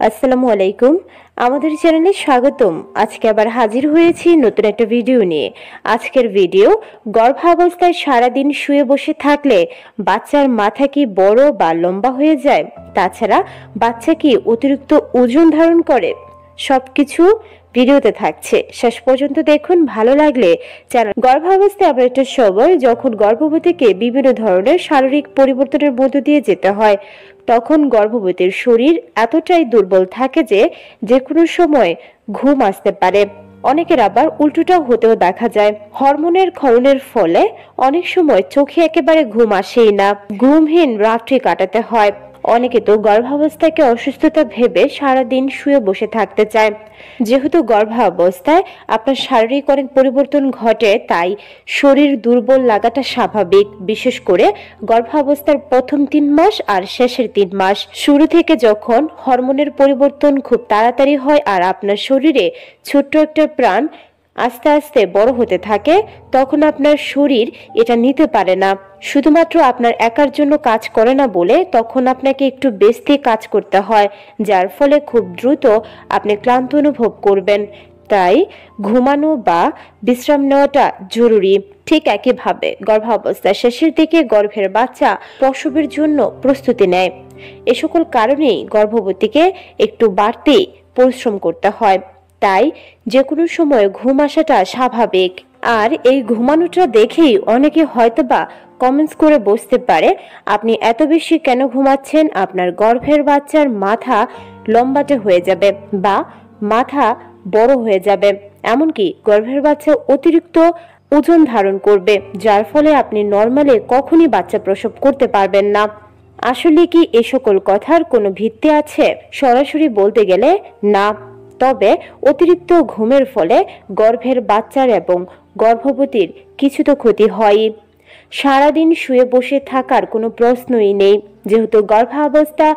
আসসালামু আলাইকুম। আমাদের চ্যানেলে স্বাগতম। আজকে আবার হাজির হয়েছি নতুন একটা ভিডিও নিয়ে। আজকের ভিডিও, গর্ভাবস্থায় সারাদিন শুয়ে বসে থাকলে বাচ্চার মাথা কি বড় বা লম্বা হয়ে যায়? তাছাড়া বাচ্চা কি অতিরিক্ত ওজন ধারণ করে? সবকিছু ভিডিওতে থাকছে, শেষ পর্যন্ত দেখুন। ভালো লাগলে চ্যানেল। গর্ভাবস্থায় আবার একটা সময় যখন গর্ভবতীকে বিভিন্ন ধরনের শারীরিক পরিবর্তনের মধ্য দিয়ে যেতে হয়, তখন গর্ভবতীর শরীর এতটাই দুর্বল থাকে যে কোনো সময় ঘুম আসতে পারে। অনেকের আবার উল্টোটাও হতেও দেখা যায়। হরমোনের ক্ষরণের ফলে অনেক সময় চোখে একেবারে ঘুম আসেই না, ঘুমহীন রাত্রি কাটাতে হয়। অনেকে তো গর্ভাবস্থাকে অসুস্থতা ভেবে সারাদিন শুয়ে বসে থাকতে চায়। যেহেতু গর্ভাবস্থায় আপনার শারীরিক অনেক পরিবর্তন ঘটে, তাই শরীর দুর্বল লাগাটা স্বাভাবিক। বিশেষ করে গর্ভাবস্থার প্রথম 3 মাস আর শেষের 3 মাস। শুরু থেকে যখন হরমোনের পরিবর্তন খুব তাড়াতাড়ি হয় আর আপনার শরীরে ছোট্ট একটা প্রাণ আস্তে আস্তে বড় হতে থাকে, তখন আপনার শরীর এটা নিতে পারে না। শুধুমাত্র আপনার একার জন্য কাজ করে না বলে তখন আপনাকে একটু বেশি কাজ করতে হয়, যার ফলে খুব দ্রুত আপনি ক্লান্ত অনুভব করবেন। তাই ঘুমানো বা বিশ্রাম নেওয়াটা জরুরি। ঠিক একইভাবে গর্ভাবস্থার শেষের দিকে গর্ভের বাচ্চা প্রসবের জন্য প্রস্তুতি নেয়। এ সকল কারণেই গর্ভবতীকে একটু বাড়তি পরিশ্রম করতে হয়। তাই যে কোনো সময় ঘুম আসাটা স্বাভাবিক। আর এই ঘুমানোটা দেখেই অনেকে হয়তোবা কমেন্টস করে বসতে পারে, আপনি এত বেশি কেন ঘুমাচ্ছেন? আপনার গর্ভের বাচ্চার মাথা লম্বাটে হয়ে যাবে বা মাথা বড় হয়ে যাবে, এমনকি গর্ভের বাচ্চা অতিরিক্ত ওজন ধারণ করবে, যার ফলে আপনি নর্মালি কখনই বাচ্চা প্রসব করতে পারবেন না। আসলে কি এ সকল কথার কোনো ভিত্তি আছে? সরাসরি বলতে গেলে না। তবে অতিরিক্ত ঘুমের ফলে গর্ভের বাচ্চার এবং গর্ভবতীর কিছু তো ক্ষতি হয়ই। সারাদিন শুয়ে বসে থাকার কোনো প্রশ্নই নেই। যেহেতু গর্ভাবস্থা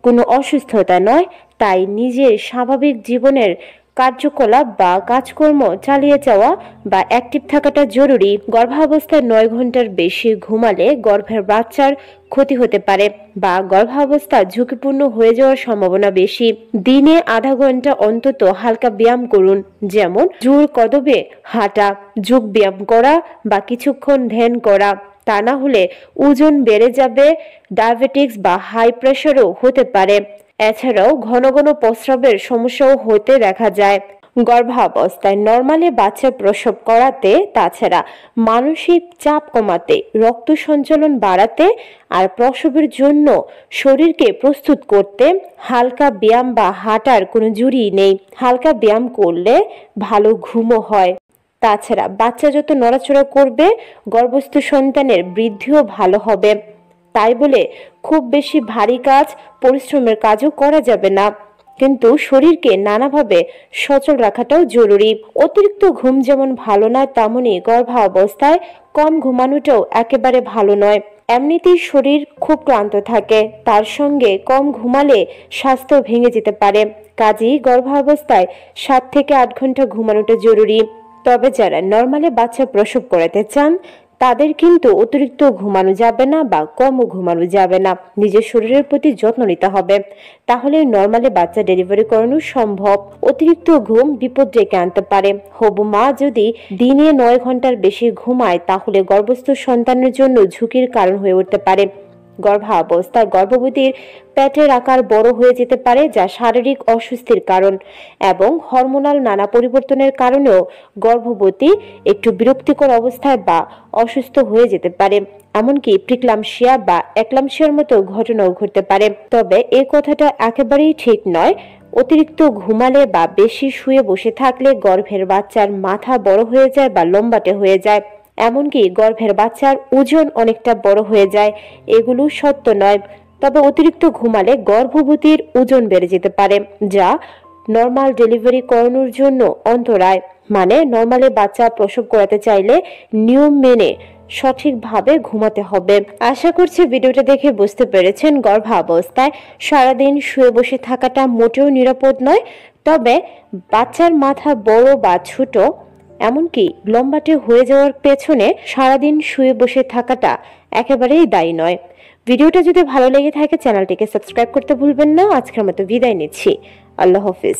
কোনো অসুস্থতা নয়, তাই নিজের স্বাভাবিক জীবনের কার্যকলাপ বা কাজকর্ম চালিয়ে যাওয়া বা অ্যাক্টিভ থাকাটা জরুরি। গর্ভাবস্থায় 9 ঘন্টার বেশি ঘুমালে গর্ভের বাচ্চার ক্ষতি হতে পারে বা গর্ভাবস্থা ঝুঁকিপূর্ণ হয়ে যাওয়ার সম্ভাবনা বেশি। দিনে আধা ঘন্টা অন্তত হালকা ব্যায়াম করুন, যেমন জোর কদমে হাঁটা, যোগ ব্যায়াম করা বা কিছুক্ষণ ধ্যান করা। তা না হলে ওজন বেড়ে যাবে, ডায়াবেটিক্স বা হাই প্রেশারও হতে পারে। এছাড়াও ঘন ঘন প্রস্রাবের সমস্যাও হতে দেখা যায় গর্ভাবস্থায়। নরমালি বাচ্চা প্রসব করাতে, তাছাড়া মানসিক চাপ কমাতে, রক্ত সঞ্চালন বাড়াতে আর প্রসবের জন্য শরীরকে প্রস্তুত করতে হালকা ব্যায়াম বা হাঁটার কোনো জুড়ি নেই। হালকা ব্যায়াম করলে ভালো ঘুমও হয়। তাছাড়া বাচ্চা যত নড়াচড়া করবে, গর্ভস্থ সন্তানের বৃদ্ধিও ভালো হবে। তাই বলে খুব বেশি ভারী কাজ, পরিশ্রমের কাজও করা যাবে না, কিন্তু শরীরকে নানাভাবে সচল রাখাটাও জরুরি। অতিরিক্ত ঘুম যেমন ভালো না, তেমনি গর্ভাবস্থায় কম ঘুমানোটাও একেবারে ভালো নয়। এমনিতেই শরীর খুব ক্লান্ত থাকে, তার সঙ্গে কম ঘুমালে স্বাস্থ্য ভেঙে যেতে পারে। কাজেই গর্ভাবস্থায় 7 থেকে 8 ঘন্টা ঘুমানোটা জরুরি। তবে যারা নরমালি বাচ্চা প্রসব করাতে চান, তাদের কিন্তু অতিরিক্ত ঘুমানো যাবে না বা কমও ঘুমানো যাবে না। নিজের শরীরের প্রতি যত্ন নিতে হবে, তাহলে নরমালি বাচ্চা ডেলিভারি করানো সম্ভব। অতিরিক্ত ঘুম বিপদ ডেকে আনতে পারে। হবু মা যদি দিনে 9 ঘন্টার বেশি ঘুমায়, তাহলে গর্ভস্থ সন্তানের জন্য ঝুঁকির কারণ হয়ে উঠতে পারে। গর্ভাবস্থায় গর্ভবতীর পেটের আকার বড় হয়ে যেতে পারে, যা শারীরিক অস্বস্তির কারণ, এবং হরমোনাল নানা পরিবর্তনের কারণেও গর্ভবতী একটু বিরক্তিকর অবস্থায় বা অসুস্থ হয়ে যেতে পারে। এমনকি প্রিক্লাম্পসিয়া বা একলাম্পসিয়ার মতো ঘটনাও ঘটতে পারে। তবে এই কথাটা একেবারেই ঠিক নয়। অতিরিক্ত ঘুমালে বা বেশি শুয়ে বসে থাকলে গর্ভের বাচ্চার মাথা বড় হয়ে যায় বা লম্বাটে হয়ে যায়, এমনকি গর্ভের বাচ্চার ওজন অনেকটা বড় হয়ে যায়। এগুলো সত্য নয়। তবে অতিরিক্ত ঘুমালে গর্ভবতীর ওজন বেড়ে যেতে পারে, যা নর্মাল ডেলিভারি করানোর জন্য অন্তরায়। মানে নর্মালি বাচ্চা প্রসব করাতে চাইলে নিয়ম মেনে সঠিকভাবে ঘুমাতে হবে। আশা করছি ভিডিওটা দেখে বুঝতে পেরেছেন, গর্ভাবস্থায় সারাদিন শুয়ে বসে থাকাটা মোটেও নিরাপদ নয়। তবে বাচ্চার মাথা বড় বা ছোট, এমনকি লম্বাটে হয়ে যাওয়ার পেছনে সারাদিন শুয়ে বসে থাকাটা একেবারেই দায়ী নয়। ভিডিওটা যদি ভালো লেগে থাকে চ্যানেলটিকে সাবস্ক্রাইব করতে ভুলবেন না। আজকের মতো বিদায় নিচ্ছি। আল্লাহ হাফেজ।